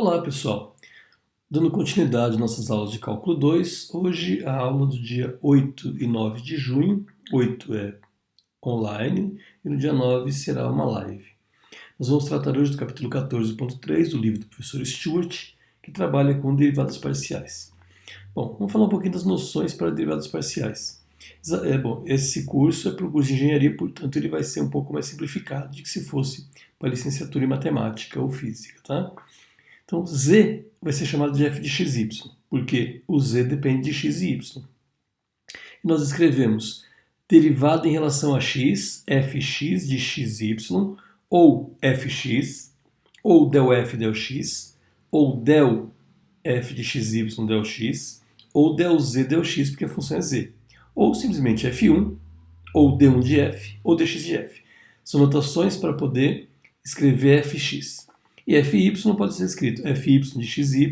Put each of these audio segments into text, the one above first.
Olá, pessoal. Dando continuidade às nossas aulas de Cálculo 2, hoje a aula do dia 8 e 9 de junho, 8 é online e no dia 9 será uma live. Nós vamos tratar hoje do capítulo 14.3 do livro do professor Stewart, que trabalha com derivadas parciais. Bom, vamos falar um pouquinho das noções para derivadas parciais. Esse curso é para o curso de engenharia, portanto ele vai ser um pouco mais simplificado do que se fosse para licenciatura em matemática ou física, tá? Então, z vai ser chamado de f de xy, porque o z depende de x e y. E nós escrevemos derivada em relação a x, fx de xy, ou fx, ou del f del x, ou del f de xy del x, ou del z del x, porque a função é z. Ou simplesmente f1, ou d1 de f, ou dx de f. São notações para poder escrever fx. E fy pode ser escrito fy de xy,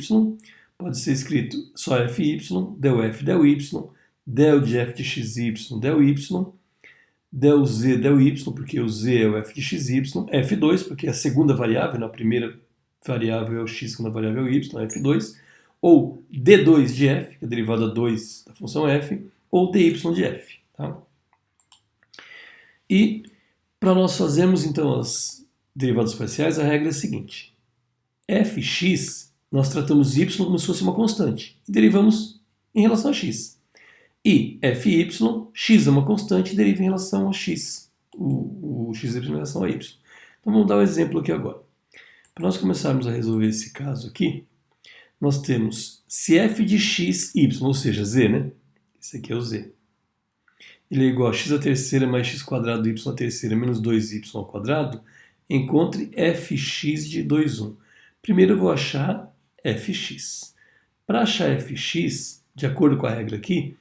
pode ser escrito só fy, del f del y, del de f de xy del y, del z del y, porque o z é o f de xy, f2, porque é a segunda variável, a primeira variável é o x, a segunda variável é o y, f2, ou d2 de f, que é a derivada 2 da função f, ou dy de f. Tá? E para nós fazermos então as derivadas parciais, a regra é a seguinte: fx, nós tratamos y como se fosse uma constante e derivamos em relação a x. E fy, x é uma constante e deriva em relação a x, o xy em relação a y. Então vamos dar um exemplo aqui agora. Para nós começarmos a resolver esse caso aqui, nós temos se f de x, y, ou seja, z, né? Esse aqui é o z. Ele é igual a x à terceira mais x quadrado y à terceira menos 2y ao quadrado, encontre fx de 2, 1. Primeiro eu vou achar fx. Para achar fx, de acordo com a regra aqui,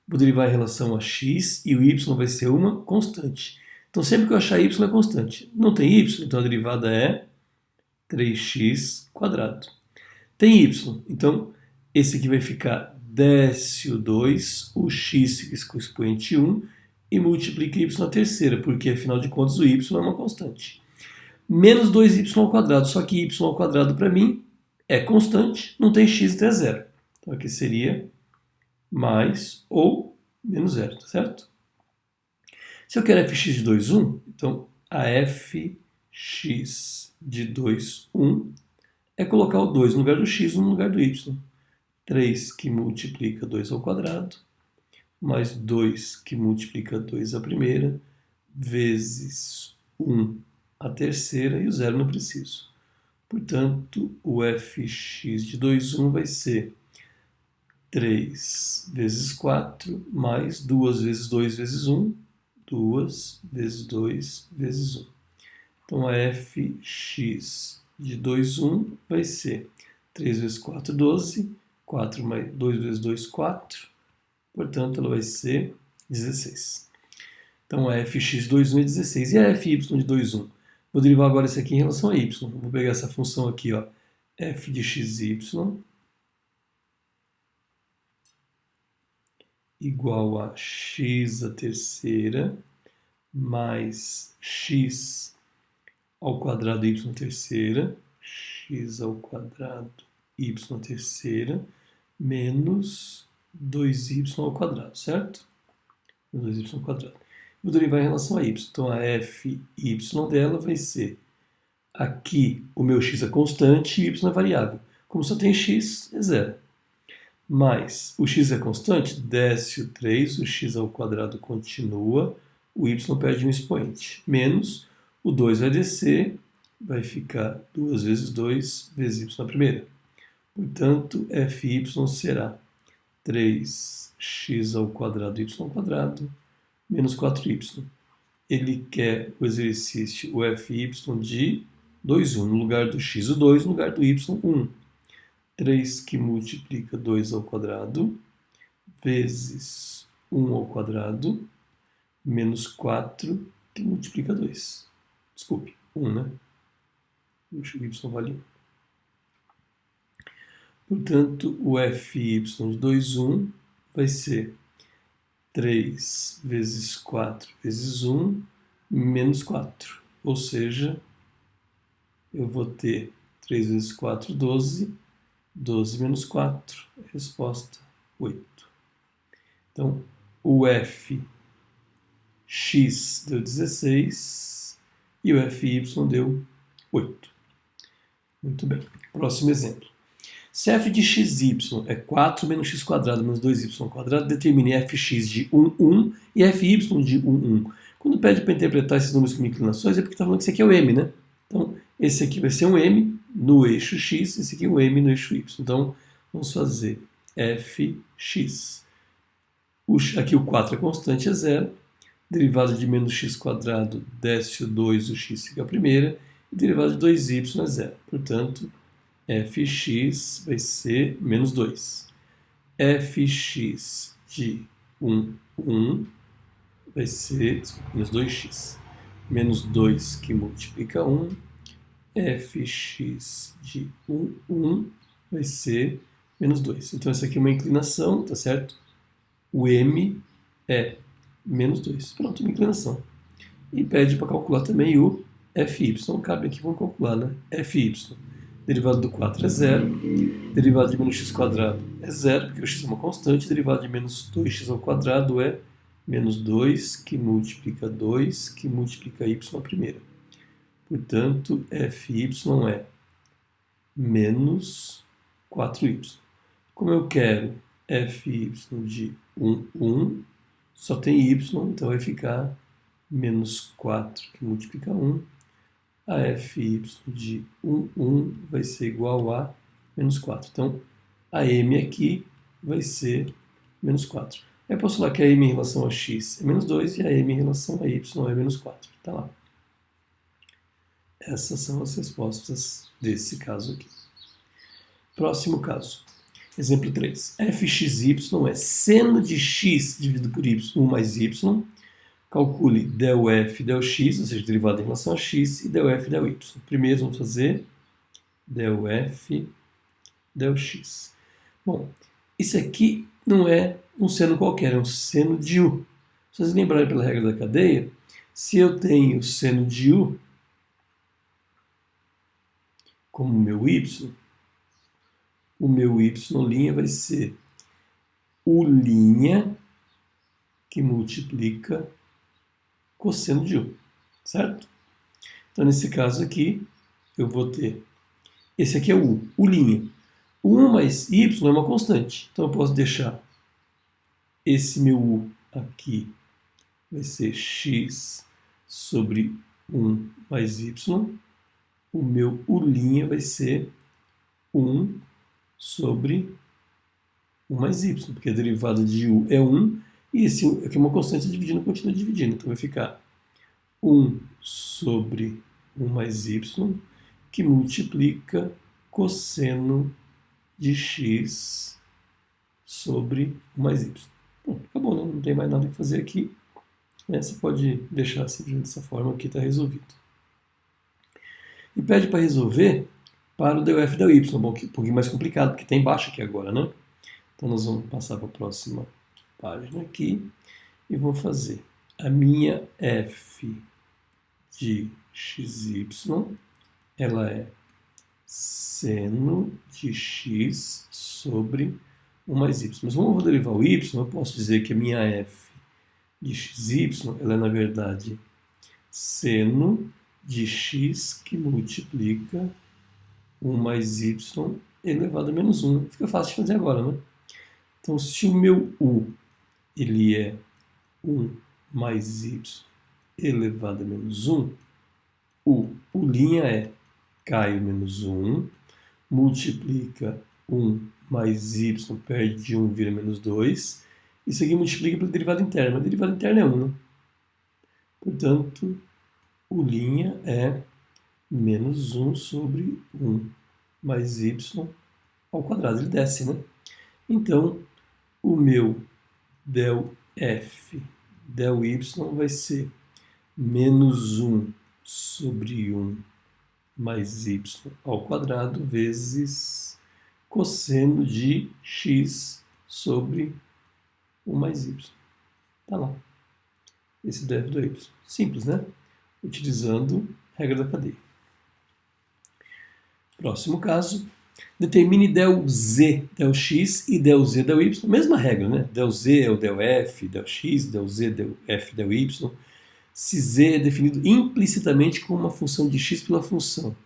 vou derivar em relação a x e o y vai ser uma constante. Então sempre que eu achar y é constante. Não tem y, então a derivada é 3x quadrado. Tem y, então esse aqui vai ficar desce o 2, o x fica com o expoente 1 e multiplica y na terceira, porque afinal de contas o y é uma constante. Menos 2y ao quadrado, só que y ao quadrado para mim é constante, não tem x até zero. Então aqui seria mais ou menos zero, tá certo? Se eu quero fx de 2, 1, então a fx de 2, 1 é colocar o 2 no lugar do x, 1 no lugar do y. 3 que multiplica 2 ao quadrado, mais 2 que multiplica 2 à primeira, vezes 1 à terceira, e o zero não preciso. Portanto, o fx de 2, 1 vai ser 3 vezes 4, mais 2 vezes 2 vezes 1, 2 vezes 2 vezes 1. Então, a fx de 2, 1 vai ser 3 vezes 4, 12, 4 mais 2 vezes 2, 4, portanto, ela vai ser 16. Então, a fx de 2, 1 é 16. E a fy de 2, 1? Vou derivar agora isso aqui em relação a y. Vou pegar essa função aqui, ó, f de xy igual a x à terceira mais x ao quadrado y à terceira, x ao quadrado y à terceira, menos 2y ao quadrado, certo? 2y ao quadrado. Vou derivar em relação a y. Então, a fy dela vai ser, aqui o meu x é constante e y é variável. Como só tem x, é zero. Mais o x é constante, desce o 3, o x ao quadrado continua, o y perde um expoente. Menos o 2 vai descer, vai ficar 2 vezes 2 vezes y na primeira. Portanto, fy será 3x ao quadrado y ao quadrado menos 4y. Ele quer o exercício, o fy de 2, 1, no lugar do x, o 2, no lugar do y, 1. 3 que multiplica 2 ao quadrado, vezes 1 ao quadrado, menos 4 que multiplica 2. Desculpe, 1, né? O y vale 1. Portanto, o fy de 2, 1 vai ser 3 vezes 4 vezes 1, menos 4. Ou seja, eu vou ter 3 vezes 4, 12. 12 menos 4, resposta 8. Então, o fx deu 16 e o fy deu 8. Muito bem. Próximo exemplo. Se f de xy é 4 menos x quadrado menos 2y quadrado, determine fx de 1, 1 e fy de 1, 1. Quando pede para interpretar esses números como inclinações, é porque está falando que esse aqui é o m, né? Então, esse aqui vai ser um m no eixo x, esse aqui é um m no eixo y. Então, vamos fazer fx. Aqui o 4 é constante, é zero. Derivada de menos x quadrado desce o 2, o x fica a primeira. E derivada de 2y é zero. Portanto, fx vai ser menos 2. fx de 1, 1 vai ser menos 2x. Menos 2 que multiplica 1. fx de 1, 1 vai ser menos 2. Então, essa aqui é uma inclinação, tá certo? O m é menos 2. Pronto, uma inclinação. E pede para calcular também o fy. Cabe aqui, vamos calcular, né? fy. Derivada do 4 é zero. Derivada de menos x quadrado é zero, porque o x é uma constante. Derivada de menos 2x ao quadrado é menos 2, que multiplica 2, que multiplica y a primeira. Portanto, fy é menos 4y. Como eu quero fy de 1, 1, só tem y, então vai ficar menos 4, que multiplica 1. A fy de 1, 1 vai ser igual a menos 4. Então, a m aqui vai ser menos 4. Aí eu posso falar que a m em relação a x é menos 2 e a m em relação a y é menos 4. Tá lá. Essas são as respostas desse caso aqui. Próximo caso. Exemplo 3. fxy é seno de x dividido por y, 1 mais y. Calcule del f del x, ou seja, derivada em relação a x, e del f del y. Primeiro vamos fazer del f del x. Bom, isso aqui não é um seno qualquer, é um seno de u. Se vocês lembrarem pela regra da cadeia, se eu tenho seno de u como meu y, o meu y' vai ser u' que multiplica cosseno de u, certo? Então, nesse caso aqui, eu vou ter... Esse aqui é o u, u'. O 1 mais y é uma constante. Então, eu posso deixar esse meu u aqui, vai ser x sobre 1 mais y. O meu u' vai ser 1 sobre 1 mais y, porque a derivada de u é 1, e esse aqui é uma constante dividindo, continua dividindo. Então vai ficar 1 sobre 1 mais y, que multiplica cosseno de x sobre 1 mais y. Bom, acabou, né? Não tem mais nada que fazer aqui. Você pode deixar simplesmente dessa forma que está resolvido. E pede para resolver para o del f del y, um pouquinho mais complicado, porque tem embaixo aqui agora, né? Então nós vamos passar para a próxima página aqui e vou fazer a minha f de xy, ela é seno de x sobre 1 mais y. Mas como eu vou derivar o y, eu posso dizer que a minha f de xy, ela é na verdade seno de x que multiplica 1 mais y elevado a menos 1. Fica fácil de fazer agora, né? Então, se o meu u ele é 1 mais y elevado a menos 1, o u' é Caio menos 1, multiplica 1 mais y, perde de 1, vira menos 2. Isso aqui multiplica pela derivada interna. A derivada interna é 1, né? Portanto, u' é menos 1 sobre 1 mais y ao quadrado. Ele desce, né? Então, o meu del f del y vai ser menos 1 sobre 1 mais y ao quadrado vezes cosseno de x sobre 1 mais y. Tá lá. Esse del f do y. Simples, né? Utilizando a regra da cadeia. Próximo caso, determine del z, del x e del z, del y. Mesma regra, né? Del z é o del f, del x, del z, del f, del y. Se z é definido implicitamente como uma função de x pela função.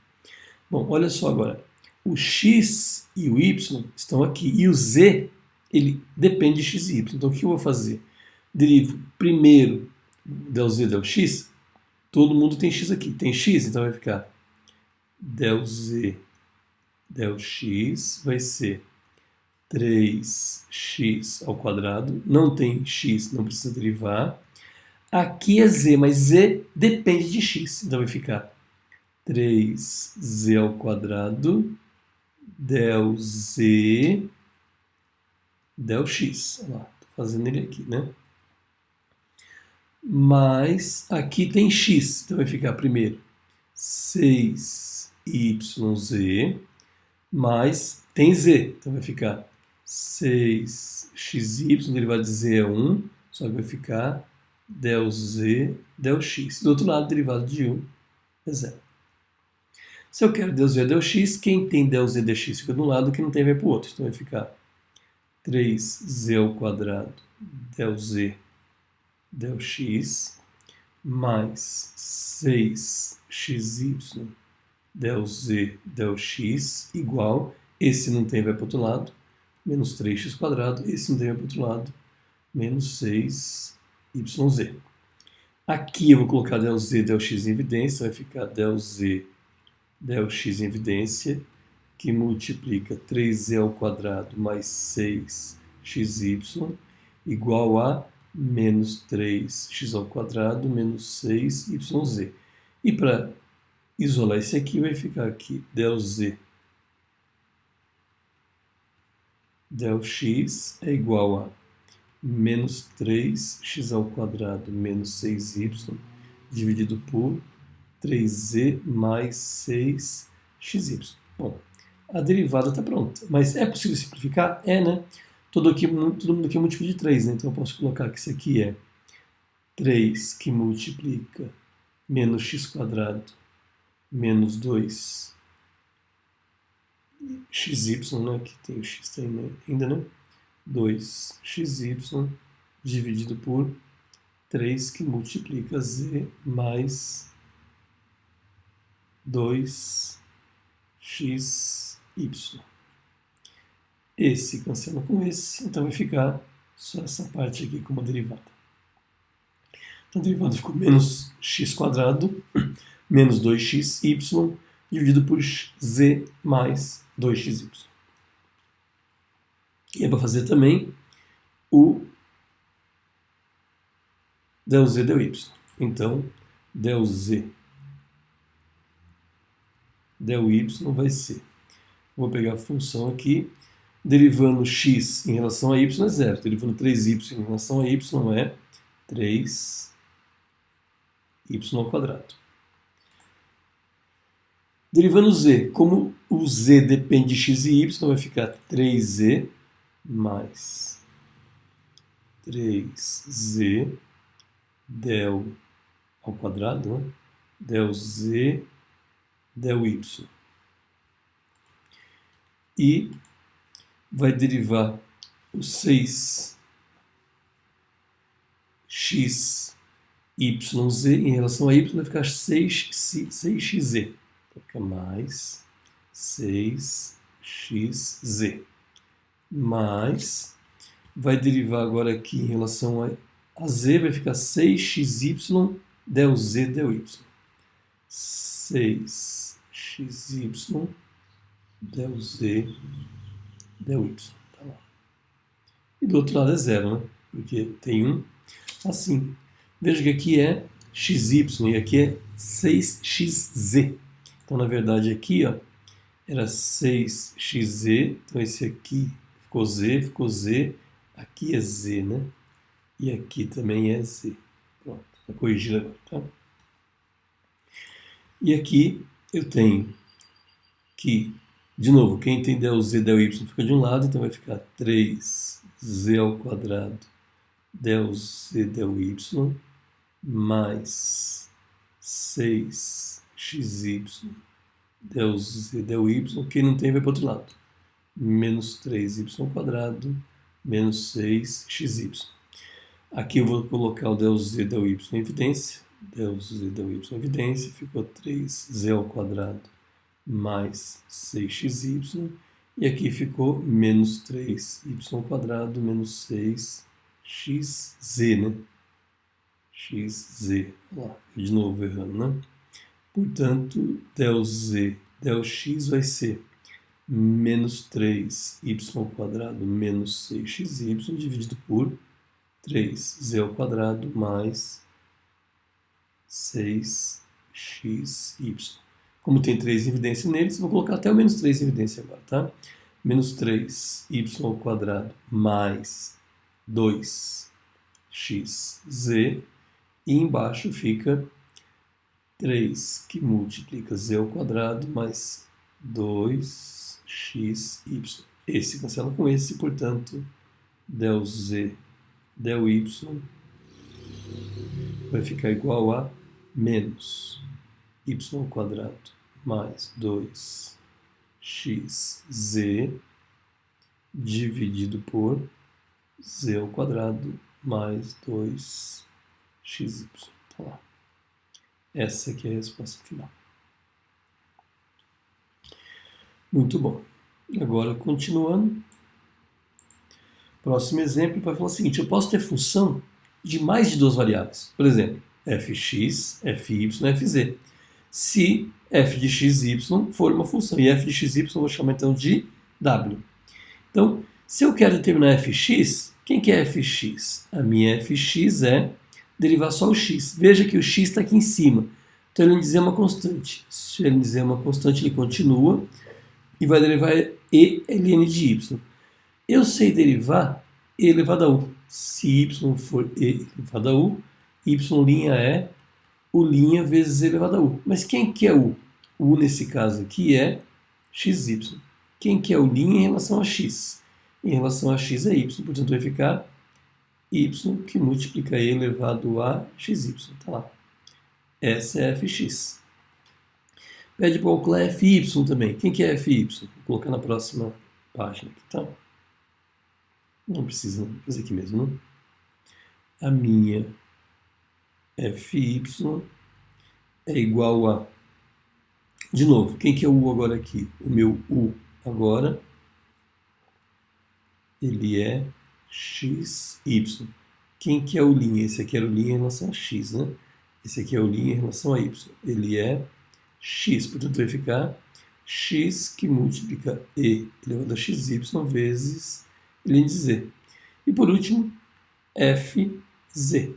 Bom, olha só agora. O x e o y estão aqui. E o z, ele depende de x e y. Então, o que eu vou fazer? Derivo primeiro del z, del x. Todo mundo tem x aqui. Tem x, então vai ficar del z, del x vai ser 3x ao quadrado. Não tem x, não precisa derivar. Aqui é z, mas z depende de x. Então vai ficar 3z ao quadrado del z del x. Olha lá, estou fazendo ele aqui, né? Mas aqui tem x. Então vai ficar primeiro 6yz mais tem z. Então vai ficar 6xy, derivado de z é 1, só que vai ficar del z del x. Do outro lado, derivado de 1 é 0. Se eu quero del z del x, quem tem del z del x fica de um lado, quem não tem vai para o outro. Então vai ficar 3z ao quadrado del z del x mais 6xy del z del x igual, esse não tem vai para o outro lado, menos 3x quadrado, esse não tem vai para o outro lado, menos 6yz. Aqui eu vou colocar del z del x em evidência, vai ficar del z del x em evidência, que multiplica 3z ao quadrado mais 6xy igual a menos 3x ao quadrado menos 6yz. E para isolar esse aqui, vai ficar aqui del z del x é igual a menos 3x ao quadrado menos 6y dividido por 3z mais 6xy. Bom, a derivada está pronta. Mas é possível simplificar? É, né? Todo mundo aqui é múltiplo de 3, né? Então eu posso colocar que isso aqui é 3 que multiplica menos x quadrado menos 2xy, né? Aqui tem o x ainda, né? 2xy dividido por 3 que multiplica z mais 2xy. Esse cancela com esse, então vai ficar só essa parte aqui como uma derivada. Então a derivada ficou menos x quadrado menos 2xy dividido por z mais 2xy. E é para fazer também o del z del y. Então, del z del y vai ser, vou pegar a função aqui, derivando x em relação a y é 0, derivando 3y em relação a y é 3y ao quadrado. Derivando z, como o z depende de x e y, vai ficar 3z mais 3z del ao quadrado, né? Del z del y. E vai derivar o 6xyz em relação a y, vai ficar 6xz. Fica mais 6xz. Mais, vai derivar agora aqui em relação a z, vai ficar 6xy del z del y. 6xy del z del y. Tá lá. E do outro lado é 0, né? Porque tem um assim. Veja que aqui é xy e aqui é 6xz. Então, na verdade, aqui ó, era 6xz. Então, esse aqui ficou z. Aqui é z, né? E aqui também é z. Pronto, vou corrigir agora, tá? E aqui eu tenho que, de novo, quem tem del z del y fica de um lado, então vai ficar 3z ao quadrado del z del y mais 6xy del z, del y, quem não tem vai para o outro lado. Menos 3y² menos 6xy. Aqui eu vou colocar o del z, del y em evidência. Del z, del y em evidência. Ficou 3z² mais 6xy. E aqui ficou menos 3y² menos 6xz, né? xz. Olha lá, de novo errando, né? Portanto, del z, del x vai ser menos 3y² menos 6xy dividido por 3z² mais 6xy. Como tem 3 em evidência neles, vou colocar até o menos 3 em evidência agora, tá? Menos 3y² mais 2xz. E embaixo fica 3 que multiplica z² mais 2xy. Esse cancela com esse, portanto, del z, del y vai ficar igual a menos y² mais 2xz dividido por z² mais 2xy. Então, lá. Essa aqui é a resposta final. Muito bom. Agora, continuando. Próximo exemplo vai falar o seguinte: eu posso ter função de mais de duas variáveis. Por exemplo, fx, fy, fz. Se f de xy for uma função, e f de xy eu vou chamar então de w. Então, se eu quero determinar fx, quem que é fx? A minha fx é derivar só o x. Veja que o x está aqui em cima. Então, ele dizer uma constante. Se ele dizer uma constante, ele continua e vai derivar e ln de y. Eu sei derivar e elevado a u. Se y for e elevado a u, y' é u' vezes e elevado a u. Mas quem que é u? U, nesse caso aqui, é xy. Quem que é u' em relação a x? Em relação a x é y. Portanto, vai ficar y que multiplica e elevado a xy. Tá lá. Essa é fx. Pede para calcular fy também. Quem que é fy? Vou colocar na próxima página aqui, tá? Não precisa, não. Vou fazer aqui mesmo, né? A minha fy é igual a... De novo, quem que é o u agora aqui? O meu u agora, ele é xy. Quem que é o linha? Esse aqui era o linha em relação a x, né? Esse aqui é o linha em relação a y. Ele é x, portanto vai ficar x que multiplica e elevado a xy vezes ln de z. E por último, fz.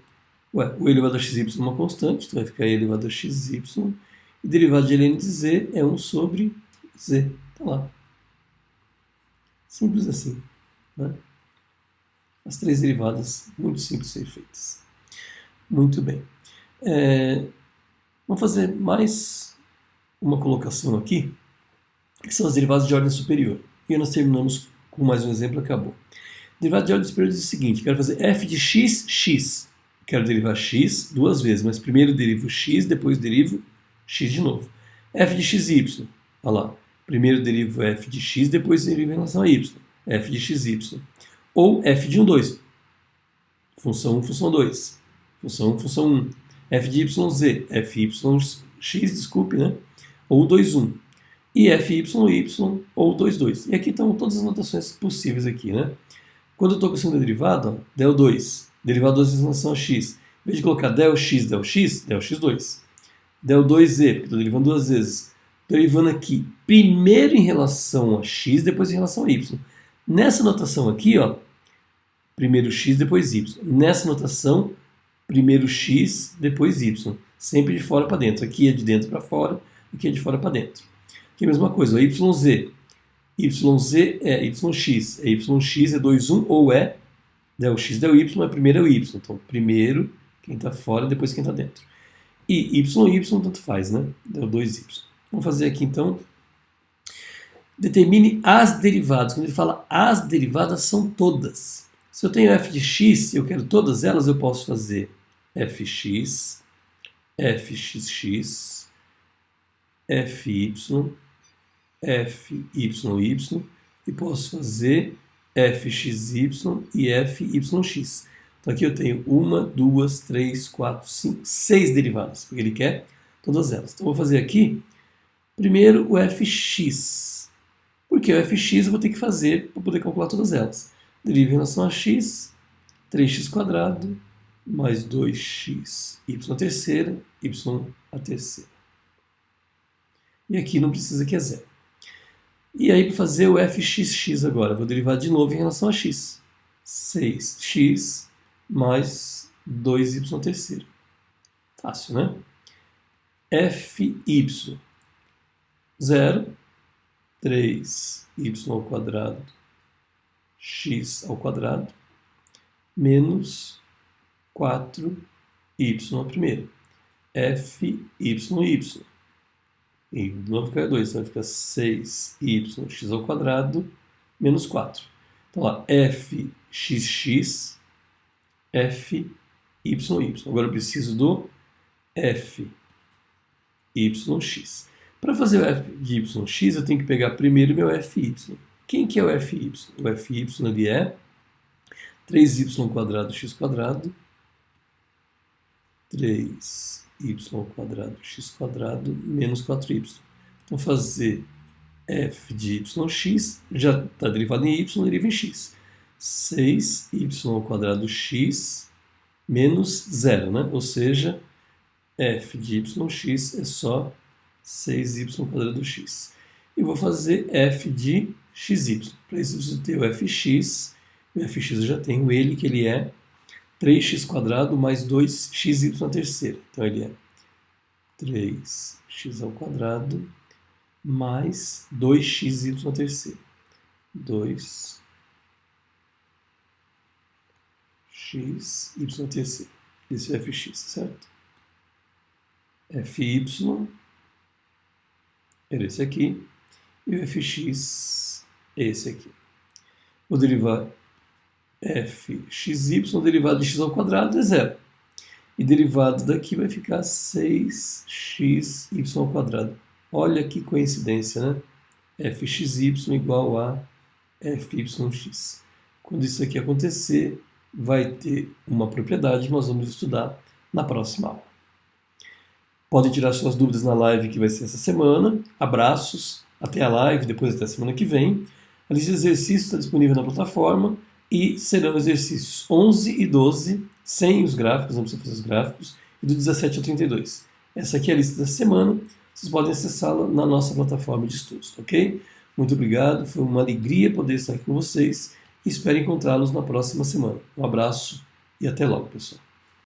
Ué, o elevado a xy é uma constante, então vai ficar e elevado a xy. E derivado de ln de z é 1 sobre z. Tá lá. Simples assim, né? As três derivadas muito simples de ser feitas. Muito bem. Vamos fazer mais uma colocação aqui, que são as derivadas de ordem superior. E nós terminamos com mais um exemplo, acabou. Derivada de ordem superior diz o seguinte: quero fazer f de x, x. Quero derivar x duas vezes, mas primeiro derivo x, depois derivo x de novo. F de xy, olha lá. Primeiro derivo f de x, depois derivo em relação a y. F de xy. Ou f de 1, 2. Função 1, função 2. Função 1, função 1. F de yz, fyx, desculpe, né? Ou 2, 1. E fy, ou 2, 2. E aqui estão todas as notações possíveis aqui, né? Quando eu estou com a segunda derivada, del 2. Derivado 2 em relação a x. Em vez de colocar del x, del x2. Del 2z, porque estou derivando duas vezes. Derivando aqui primeiro em relação a x, depois em relação a y. Nessa notação aqui, ó, primeiro x, depois y. Nessa notação, primeiro x, depois y. Sempre de fora para dentro. Aqui é de dentro para fora, aqui é de fora para dentro. Aqui é a mesma coisa, yz. Yz é yx. Yx é 2, 1, ou é del x, del y, mas primeiro é o y. Então, primeiro quem está fora, depois quem está dentro. E y, tanto faz, né? Del 2y. Vamos fazer aqui, então. Determine as derivadas. Quando ele fala as derivadas, são todas. Se eu tenho f de x e eu quero todas elas, eu posso fazer fx, fxx, fy, f, y, y, e posso fazer fxy e fyx. Então aqui eu tenho 1, 2, 3, 4, 5, 6 derivadas, porque ele quer todas elas. Então eu vou fazer aqui, primeiro o fx. Porque o fx eu vou ter que fazer para poder calcular todas elas. Deriva em relação a x, 3x² mais 2x, y à terceira, y à terceira. E aqui não precisa que é zero. E aí, para fazer o fxx agora, eu vou derivar de novo em relação a x. 6x mais 2y à terceira. Fácil, né? Fy, 0, 3y ao quadrado, x ao quadrado, menos 4y à primeira. Fy, y. E não fica 2, então vai ficar 6y ao quadrado menos 4. Então lá, fxx, fyy. Agora eu preciso do fyx. Para fazer o fyx, eu tenho que pegar primeiro meu fy. Quem que é o fy? O fy ali é 3y² x², 3y² x² menos 4y. Então, fazer f de yx, já está derivado em y, deriva em x. 6y² x menos 0, né? Ou seja, f de yx é só 6y² x. E vou fazer f de xy. Para isso eu preciso ter o fx. O fx eu já tenho ele, que ele é 3x² mais 2xy à terceira. Então ele é 3x² mais 2xy à terceira. 2xy à terceira. Esse é o fx, certo? Fy era esse aqui. E o fx é esse aqui. Vou derivar fxy, derivado de x ao quadrado é zero. E derivado daqui vai ficar 6xy ao quadrado. Olha que coincidência, né? fxy igual a fyx. Quando isso aqui acontecer, vai ter uma propriedade que nós vamos estudar na próxima aula. Podem tirar suas dúvidas na live que vai ser essa semana. Abraços, até a live, depois até a semana que vem. A lista de exercícios está disponível na plataforma e serão exercícios 11 e 12, sem os gráficos, não precisa fazer os gráficos, e do 17 ao 32. Essa aqui é a lista da semana, vocês podem acessá-la na nossa plataforma de estudos, ok? Muito obrigado, foi uma alegria poder estar aqui com vocês e espero encontrá-los na próxima semana. Um abraço e até logo, pessoal.